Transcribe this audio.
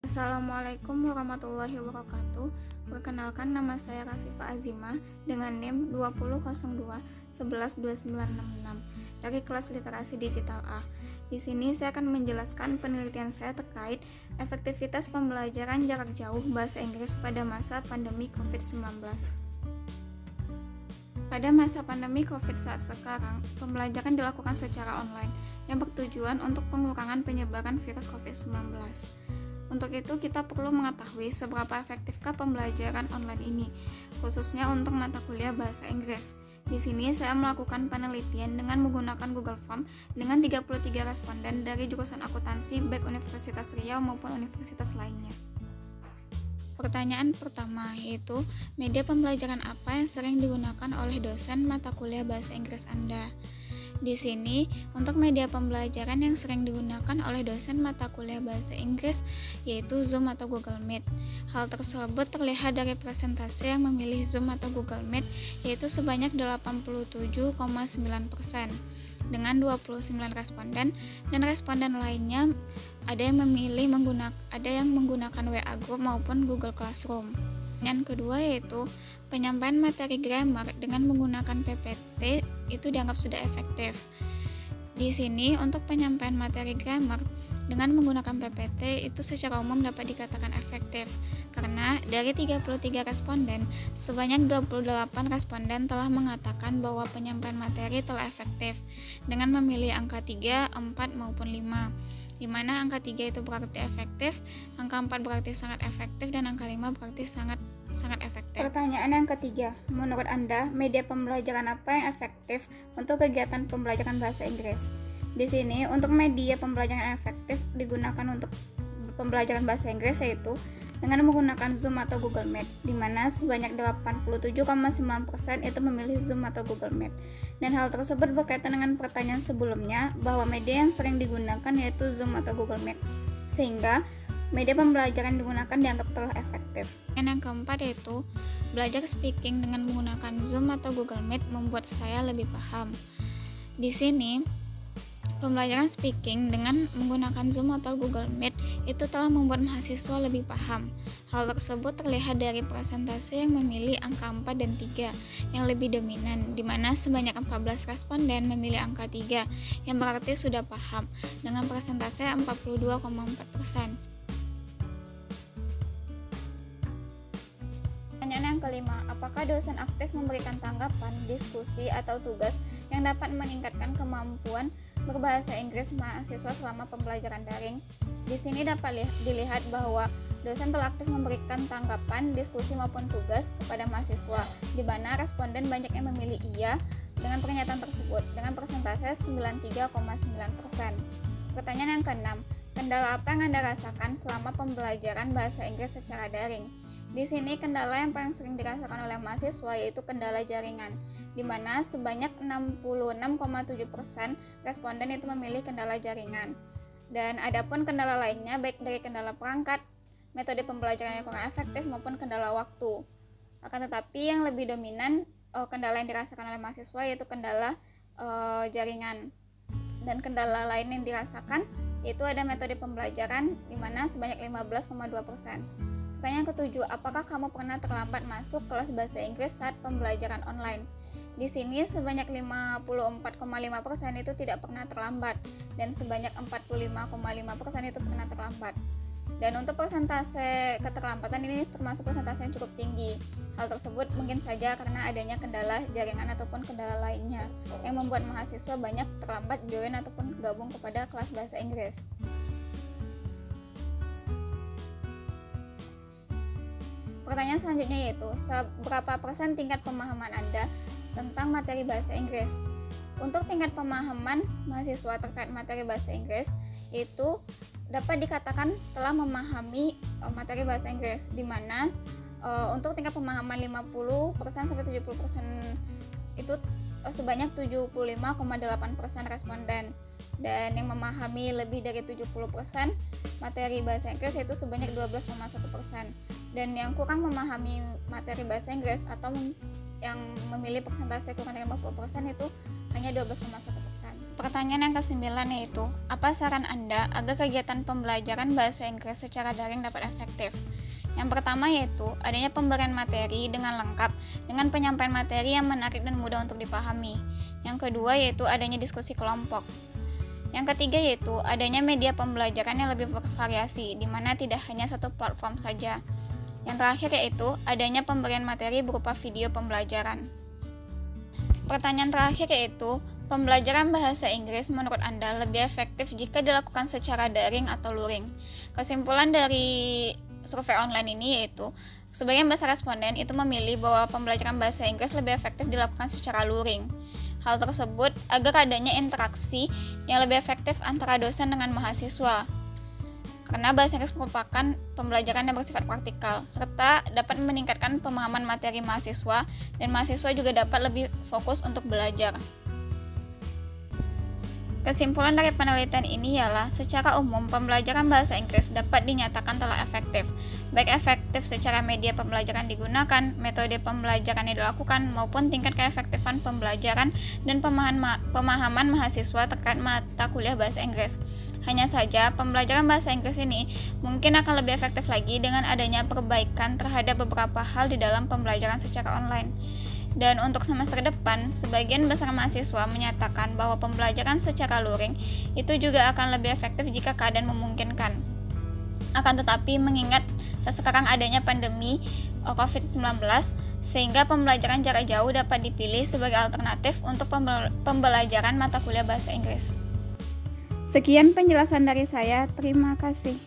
Assalamualaikum warahmatullahi wabarakatuh. Perkenalkan, nama saya Rafifah Azimah dengan NIM 2002112966 dari kelas Literasi Digital A. Di sini saya akan menjelaskan penelitian saya terkait efektivitas pembelajaran jarak jauh bahasa Inggris pada masa pandemi COVID-19. Pada masa pandemi COVID saat sekarang, pembelajaran dilakukan secara online yang bertujuan untuk pengurangan penyebaran virus COVID-19. Untuk itu, kita perlu mengetahui seberapa efektifkah pembelajaran online ini, khususnya untuk mata kuliah bahasa Inggris. Di sini saya melakukan penelitian dengan menggunakan Google Form dengan 33 responden dari jurusan akuntansi baik Universitas Riau maupun universitas lainnya. Pertanyaan pertama yaitu, media pembelajaran apa yang sering digunakan oleh dosen mata kuliah bahasa Inggris Anda? Di sini, untuk media pembelajaran yang sering digunakan oleh dosen mata kuliah bahasa Inggris yaitu Zoom atau Google Meet. Hal tersebut terlihat dari presentase yang memilih Zoom atau Google Meet yaitu sebanyak 87,9% dengan 29 responden, dan responden lainnya ada yang menggunakan WA Group maupun Google Classroom. Yang kedua yaitu penyampaian materi grammar dengan menggunakan PPT itu dianggap sudah efektif. Di sini untuk penyampaian materi grammar dengan menggunakan PPT itu secara umum dapat dikatakan efektif karena dari 33 responden, sebanyak 28 responden telah mengatakan bahwa penyampaian materi telah efektif dengan memilih angka 3, 4 maupun 5. Di mana angka 3 itu berarti efektif, angka 4 berarti sangat efektif, dan angka 5 berarti sangat efektif. Pertanyaan yang ketiga, menurut Anda, media pembelajaran apa yang efektif untuk kegiatan pembelajaran bahasa Inggris? Di sini, untuk media pembelajaran yang efektif digunakan untuk pembelajaran bahasa Inggris yaitu dengan menggunakan Zoom atau Google Meet, di mana sebanyak 87,9% itu memilih Zoom atau Google Meet. Dan hal tersebut berkaitan dengan pertanyaan sebelumnya bahwa media yang sering digunakan yaitu Zoom atau Google Meet, sehingga media pembelajaran digunakan dianggap telah efektif. Dan yang keempat yaitu belajar speaking dengan menggunakan Zoom atau Google Meet membuat saya lebih paham. Di sini pembelajaran speaking dengan menggunakan Zoom atau Google Meet itu telah membuat mahasiswa lebih paham. Hal tersebut terlihat dari presentasi yang memilih angka 4 dan 3 yang lebih dominan, di mana sebanyak 14 responden memilih angka 3 yang berarti sudah paham dengan presentasi 42,4%. Pertanyaan yang kelima, apakah dosen aktif memberikan tanggapan, diskusi, atau tugas yang dapat meningkatkan kemampuan berbahasa Inggris mahasiswa selama pembelajaran daring? Di sini dapat dilihat bahwa dosen telah aktif memberikan tanggapan, diskusi maupun tugas kepada mahasiswa, di mana responden banyak yang memilih iya dengan pernyataan tersebut dengan persentase 93,9%. Pertanyaan yang keenam, kendala apa yang Anda rasakan selama pembelajaran bahasa Inggris secara daring? Di sini kendala yang paling sering dirasakan oleh mahasiswa yaitu kendala jaringan, di mana sebanyak 66,7% responden itu memilih kendala jaringan. Dan adapun kendala lainnya baik dari kendala perangkat, metode pembelajaran yang kurang efektif maupun kendala waktu. Akan tetapi yang lebih dominan kendala yang dirasakan oleh mahasiswa yaitu kendala jaringan. Dan kendala lain yang dirasakan yaitu ada metode pembelajaran di mana sebanyak 15,2%. Pertanyaan ketujuh, apakah kamu pernah terlambat masuk kelas bahasa Inggris saat pembelajaran online? Di sini sebanyak 54,5% itu tidak pernah terlambat dan sebanyak 45,5% itu pernah terlambat. Dan untuk persentase keterlambatan ini termasuk persentase yang cukup tinggi. Hal tersebut mungkin saja karena adanya kendala jaringan ataupun kendala lainnya yang membuat mahasiswa banyak terlambat join ataupun gabung kepada kelas bahasa Inggris. Pertanyaan selanjutnya yaitu, seberapa persen tingkat pemahaman Anda tentang materi bahasa Inggris? Untuk tingkat pemahaman mahasiswa terkait materi bahasa Inggris itu dapat dikatakan telah memahami materi bahasa Inggris, di mana untuk tingkat pemahaman 50% sampai 70% itu sebanyak 75,8% responden, dan yang memahami lebih dari 70% materi bahasa Inggris itu sebanyak 12,1%, dan yang kurang memahami materi bahasa Inggris atau yang memilih persentase kurang dari 50% itu hanya 12,1%. Pertanyaan yang ke-9 yaitu, apa saran Anda agar kegiatan pembelajaran bahasa Inggris secara daring dapat efektif? Yang pertama yaitu adanya pemberian materi dengan lengkap dengan penyampaian materi yang menarik dan mudah untuk dipahami. Yang kedua yaitu adanya diskusi kelompok. Yang ketiga yaitu adanya media pembelajaran yang lebih bervariasi, di mana tidak hanya satu platform saja. Yang terakhir yaitu adanya pemberian materi berupa video pembelajaran. Pertanyaan terakhir yaitu, pembelajaran bahasa Inggris menurut Anda lebih efektif jika dilakukan secara daring atau luring? Kesimpulan dari survei online ini yaitu, sebagian besar responden itu memilih bahwa pembelajaran bahasa Inggris lebih efektif dilakukan secara luring. Hal tersebut agar adanya interaksi yang lebih efektif antara dosen dengan mahasiswa. Karena bahasa Inggris merupakan pembelajaran yang bersifat praktikal, serta dapat meningkatkan pemahaman materi mahasiswa, dan mahasiswa juga dapat lebih fokus untuk belajar. Kesimpulan dari penelitian ini ialah, secara umum pembelajaran bahasa Inggris dapat dinyatakan telah efektif, baik efektif secara media pembelajaran digunakan, metode pembelajaran yang dilakukan, maupun tingkat keefektifan pembelajaran dan pemahaman mahasiswa terkait mata kuliah bahasa Inggris. Hanya saja, pembelajaran bahasa Inggris ini mungkin akan lebih efektif lagi dengan adanya perbaikan terhadap beberapa hal di dalam pembelajaran secara online. Dan untuk semester depan, sebagian besar mahasiswa menyatakan bahwa pembelajaran secara luring itu juga akan lebih efektif jika keadaan memungkinkan. Akan tetapi, mengingat sekarang adanya pandemi COVID-19, sehingga pembelajaran jarak jauh dapat dipilih sebagai alternatif untuk pembelajaran mata kuliah bahasa Inggris. Sekian penjelasan dari saya, terima kasih.